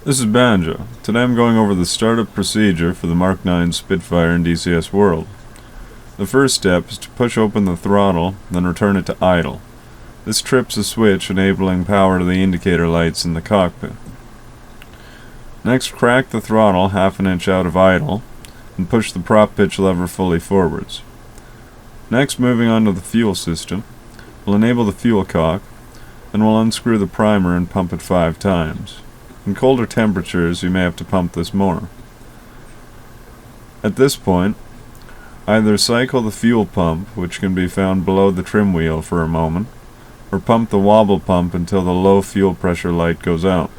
This is Banjo. Today I'm going over the startup procedure for the Mk-IX Spitfire in DCS World. The first step is to push open the throttle, then return it to idle. This trips a switch enabling power to the indicator lights in the cockpit. Next, crack the throttle half an inch out of idle, and push the prop pitch lever fully forwards. Next, moving on to the fuel system, we'll enable the fuel cock, then we'll unscrew the primer and pump it 5 times. In colder temperatures, you may have to pump this more. At this point, either cycle the fuel pump, which can be found below the trim wheel, for a moment, or pump the wobble pump until the low fuel pressure light goes out.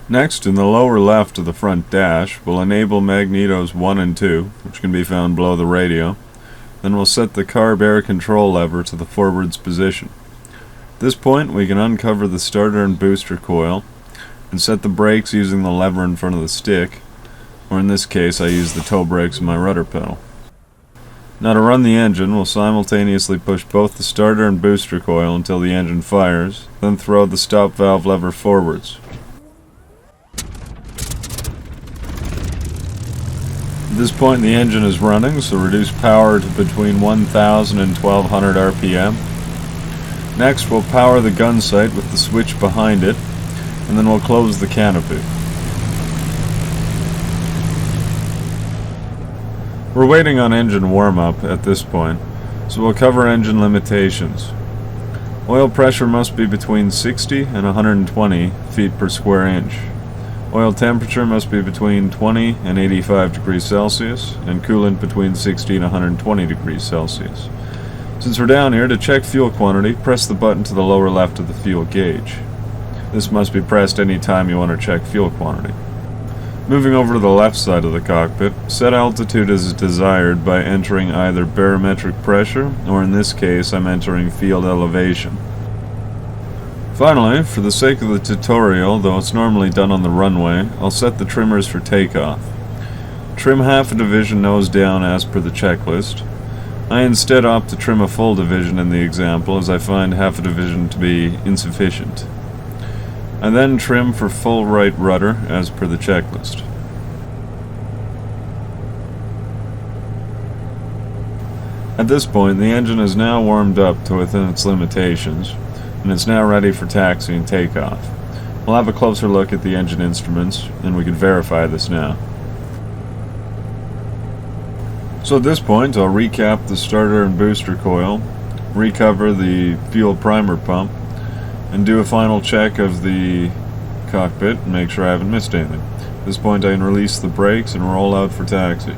Next, in the lower left of the front dash, we'll enable magnetos 1 and 2, which can be found below the radio. Then we'll set the carb air control lever to the forwards position. At this point, we can uncover the starter and booster coil and set the brakes using the lever in front of the stick, or in this case I use the toe brakes in my rudder pedal. Now to run the engine, we'll simultaneously push both the starter and booster coil until the engine fires, then throw the stop valve lever forwards. At this point the engine is running, so reduce power to between 1000 and 1200 RPM. Next, we'll power the gun sight with the switch behind it, and then we'll close the canopy. We're waiting on engine warm-up at this point, so we'll cover engine limitations. Oil pressure must be between 60 and 120 feet per square inch. Oil temperature must be between 20 and 85 degrees Celsius, and coolant between 60 and 120 degrees Celsius. Since we're down here, to check fuel quantity, press the button to the lower left of the fuel gauge. This must be pressed any time you want to check fuel quantity. Moving over to the left side of the cockpit, set altitude as desired by entering either barometric pressure, or in this case I'm entering field elevation. Finally, for the sake of the tutorial, though it's normally done on the runway, I'll set the trimmers for takeoff. Trim half a division nose down as per the checklist. I instead opt to trim a full division in the example, as I find half a division to be insufficient. I then trim for full right rudder as per the checklist. At this point, the engine is now warmed up to within its limitations, and it's now ready for taxi and takeoff. We'll have a closer look at the engine instruments, and we can verify this now. So at this point, I'll recap the starter and booster coil, recover the fuel primer pump, and do a final check of the cockpit and make sure I haven't missed anything. At this point I can release the brakes and roll out for taxi.